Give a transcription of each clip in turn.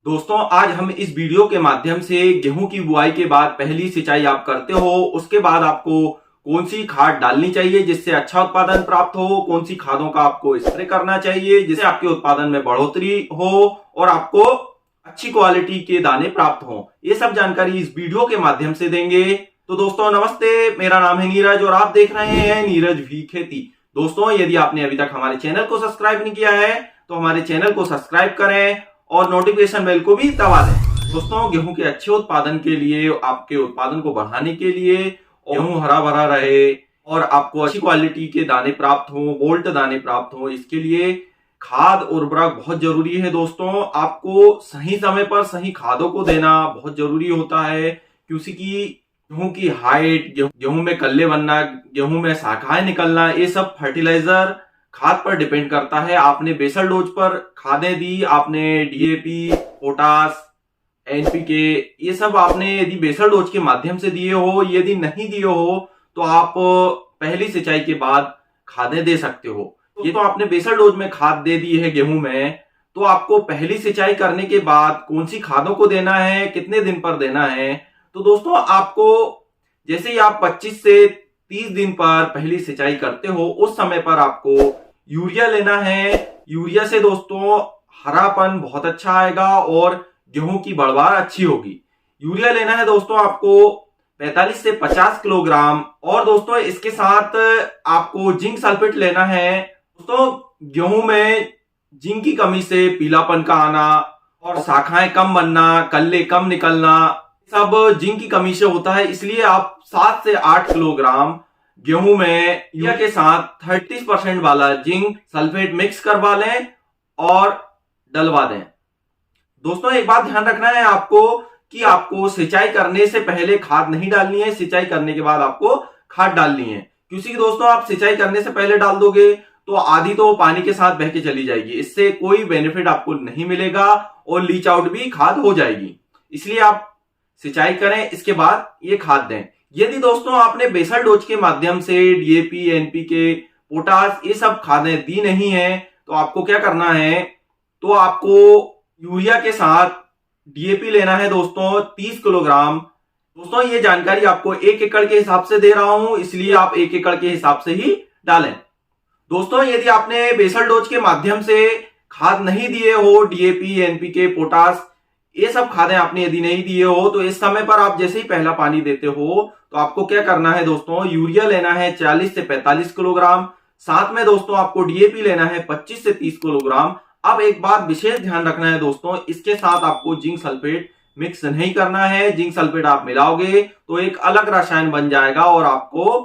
दोस्तों आज हम इस वीडियो के माध्यम से गेहूं की बुआई के बाद पहली सिंचाई आप करते हो, उसके बाद आपको कौन सी खाद डालनी चाहिए जिससे अच्छा उत्पादन प्राप्त हो, कौन सी खादों का आपको स्प्रे करना चाहिए जिससे आपके उत्पादन में बढ़ोतरी हो और आपको अच्छी क्वालिटी के दाने प्राप्त हो, ये सब जानकारी इस वीडियो के माध्यम से देंगे। तो दोस्तों नमस्ते, मेरा नाम है नीरज और आप देख रहे हैं नीरज भी खेती। दोस्तों यदि आपने अभी तक हमारे चैनल को सब्सक्राइब नहीं किया है तो हमारे चैनल को सब्सक्राइब करें और नोटिफिकेशन बेल को भी दबा दें। दोस्तों गेहूं के अच्छे उत्पादन के लिए, आपके उत्पादन को बढ़ाने के लिए, गेहूं हरा भरा रहे और आपको अच्छी क्वालिटी के दाने प्राप्त हो, बोल्ट दाने प्राप्त हो, इसके लिए खाद उर्वरक बहुत जरूरी है। दोस्तों आपको सही समय पर सही खादों को देना बहुत जरूरी होता है, क्योंकि गेहूं की हाइट, गेहूं में कल्ले बनना, गेहूं में शाखाएं निकलना, ये सब फर्टिलाइजर खाद पर डिपेंड करता है। आपने बेसल डोज पर खादें दी, आपने डीएपी, पोटास, एनपीके, ये सब आपने यदि बेसल डोज के माध्यम से दिए हो, यदि नहीं दिए हो तो आप पहली सिंचाई के बाद खादें दे सकते हो। ये तो आपने बेसल डोज में खाद दे दी है गेहूं में, तो आपको पहली सिंचाई करने के बाद कौन सी खादों को देना है, कितने दिन पर देना है। तो दोस्तों आपको जैसे ही आप 25 से 30 दिन पर पहली सिंचाई करते हो, उस समय पर आपको यूरिया लेना है। यूरिया से दोस्तों हरापन बहुत अच्छा आएगा और गेहूं की पैदावार अच्छी होगी। यूरिया लेना है दोस्तों आपको 45 से 50 किलोग्राम। और दोस्तों इसके साथ आपको जिंक सल्फेट लेना है। दोस्तों गेहूं में जिंक की कमी से पीलापन का आना और शाखाएं कम बनना, कल्ले कम निकलना, सब जिंक की कमी से होता है। इसलिए आप 7 से 8 किलोग्राम गेहूं में यूरिया के साथ 30% वाला जिंक सल्फेट मिक्स करवा लें और डलवा दें। दोस्तों एक बात ध्यान रखना है आपको कि आपको सिंचाई करने से पहले खाद नहीं डालनी है, सिंचाई करने के बाद आपको खाद डालनी है। क्योंकि दोस्तों आप सिंचाई करने से पहले डाल दोगे तो आधी तो पानी के साथ बह के चली जाएगी, इससे कोई बेनिफिट आपको नहीं मिलेगा और लीच आउट भी खाद हो जाएगी। इसलिए आप सिंचाई करें, इसके बाद ये खाद दें। यदि दोस्तों आपने बेसल डोज के माध्यम से डीएपी, एनपीके, पोटास, ये सब खादें दी नहीं है तो आपको क्या करना है, तो आपको यूरिया के साथ डीएपी लेना है दोस्तों 30 किलोग्राम। दोस्तों ये जानकारी आपको 1 एकड़ के हिसाब से दे रहा हूं, इसलिए आप 1 एकड़ के हिसाब से ही डालें। दोस्तों यदि आपने बेसल डोज के माध्यम से खाद नहीं दिए हो, डीएपी, एनपीके, पोटास, ये सब खादें आपने यदि नहीं दिए हो, तो इस समय पर आप जैसे ही पहला पानी देते हो तो आपको क्या करना है दोस्तों, यूरिया लेना है 40 से 45 किलोग्राम। साथ में दोस्तों आपको डीएपी लेना है 25 से 30 किलोग्राम। अब एक बात विशेष ध्यान रखना है दोस्तों, इसके साथ आपको जिंक सल्फेट मिक्स नहीं करना है। जिंक सल्फेट आप मिलाओगे तो एक अलग रसायन बन जाएगा और आपको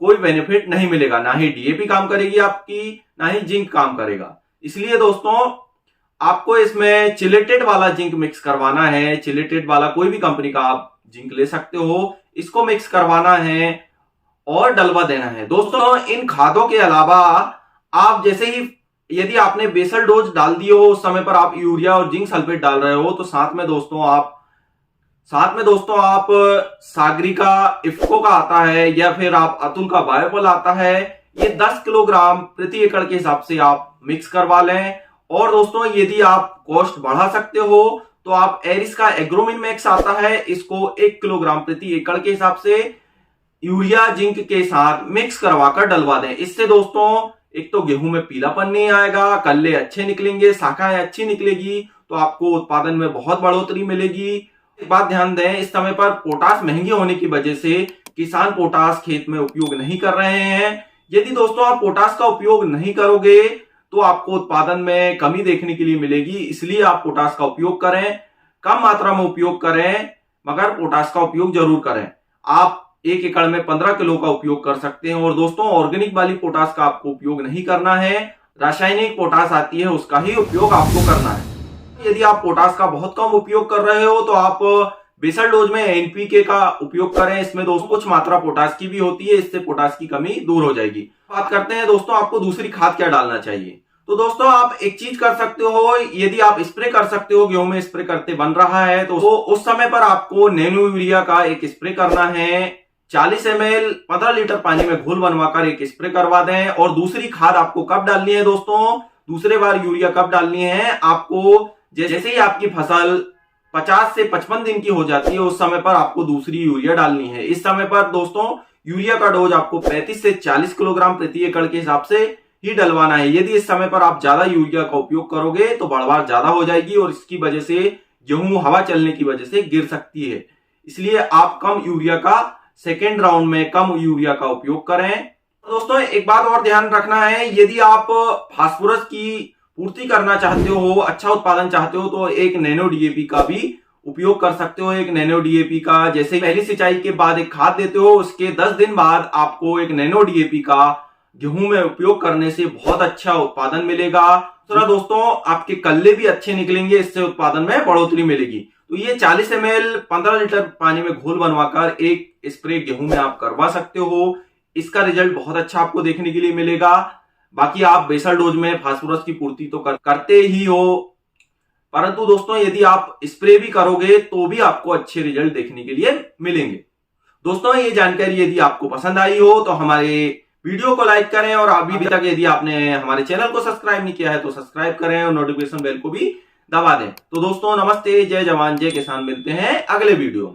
कोई बेनिफिट नहीं मिलेगा। ना ही डीएपी काम करेगी आपकी, ना ही जिंक काम करेगा। इसलिए दोस्तों आपको इसमें चिलेटेड वाला जिंक मिक्स करवाना है। चिलेटेड वाला कोई भी कंपनी का आप जिंक ले सकते हो, इसको मिक्स करवाना है और डलवा देना है। दोस्तों इन खादों के अलावा आप जैसे ही यदि आपने बेसल डोज डाल दी हो, उस समय पर आप यूरिया और जिंक सल्फेट डाल रहे हो, तो साथ में दोस्तों आप सागरिका इफ्को का आता है या फिर आप अतुल का बायोपल आता है, ये 10 किलोग्राम प्रति एकड़ के हिसाब से आप मिक्स करवा लें। और दोस्तों यदि आप कॉस्ट बढ़ा सकते हो तो आप एरिस का एग्रोमिन मैक्स आता है, इसको 1 किलोग्राम प्रति एकड़ के हिसाब से यूरिया जिंक के साथ मिक्स करवाकर डलवा दें। इससे दोस्तों एक तो गेहूं में पीलापन नहीं आएगा, कल्ले अच्छे निकलेंगे, शाखाएं अच्छी निकलेगी, तो आपको उत्पादन में बहुत बढ़ोतरी मिलेगी। एक बात ध्यान दें, इस समय पर पोटास महंगी होने की वजह से किसान पोटास खेत में उपयोग नहीं कर रहे हैं। यदि दोस्तों आप पोटास का उपयोग नहीं करोगे तो आपको उत्पादन में कमी देखने के लिए मिलेगी। इसलिए आप पोटास का उपयोग करें, कम मात्रा में उपयोग करें, मगर पोटास का उपयोग जरूर करें। आप 1 एकड़ में 15 किलो का उपयोग कर सकते हैं। और दोस्तों ऑर्गेनिक वाली पोटास का आपको उपयोग नहीं करना है, रासायनिक पोटास आती है उसका ही उपयोग आपको करना है। यदि आप पोटास का बहुत कम उपयोग कर रहे हो तो आप बेसल डोज में एनपीके का उपयोग करें। इसमें दोस्तों कुछ मात्रा पोटास की भी होती है, इससे पोटास की कमी दूर हो जाएगी। बात करते हैं दोस्तों आपको दूसरी खाद क्या डालना चाहिए। तो दोस्तों आप एक चीज कर सकते हो, यदि आप स्प्रे कर सकते हो, गेहूं में स्प्रे करते बन रहा है तो उस समय पर आपको नैनो यूरिया का एक स्प्रे करना है। 40 ml 15 लीटर पानी में घोल बनवाकर एक स्प्रे करवा दें। और दूसरी खाद आपको कब डालनी है दोस्तों, दूसरे बार यूरिया कब डालनी है, आपको जैसे ही आपकी फसल 50 से 55 दिन की हो जाती है उस समय पर आपको दूसरी यूरिया डालनी है। इस समय पर दोस्तों यूरिया का डोज आपको 35 से 40 किलोग्राम प्रति एकड़ के हिसाब से ही डलवाना है। यदि इस समय पर आप ज्यादा यूरिया का उपयोग करोगे तो बढ़वार ज्यादा हो जाएगी और इसकी वजह से गेहूं हवा चलने की वजह से गिर सकती है। इसलिए आप कम यूरिया का सेकेंड राउंड में कम यूरिया का उपयोग करें। दोस्तों एक बात और ध्यान रखना है, यदि आप फास्फोरस की पूर्ति करना चाहते हो, अच्छा उत्पादन चाहते हो, तो एक नैनो डीएपी का भी उपयोग कर सकते हो। एक नैनो डीएपी का जैसे पहली सिंचाई के बाद एक खाद देते हो, उसके 10 दिन बाद आपको एक नैनो डीएपी का गेहूं में उपयोग करने से बहुत अच्छा उत्पादन मिलेगा। दूसरा दोस्तों आपके कल्ले भी अच्छे निकलेंगे, इससे उत्पादन में बढ़ोतरी मिलेगी। तो ये 40 ml 15 लीटर पानी में घोल बनवाकर एक स्प्रे गेहूं में आप करवा सकते हो। इसका रिजल्ट बहुत अच्छा आपको देखने के लिए मिलेगा। बाकी आप बेसल डोज में फास्फोरस की पूर्ति तो करते ही हो, परंतु दोस्तों यदि आप स्प्रे भी करोगे तो भी आपको अच्छे रिजल्ट देखने के लिए मिलेंगे। दोस्तों ये जानकारी यदि आपको पसंद आई हो तो हमारे वीडियो को लाइक करें और अभी तक यदि आपने हमारे चैनल को सब्सक्राइब नहीं किया है तो सब्सक्राइब करें और नोटिफिकेशन बेल को भी दबा दें। तो दोस्तों नमस्ते, जय जवान जय किसान, मिलते हैं अगले वीडियो में।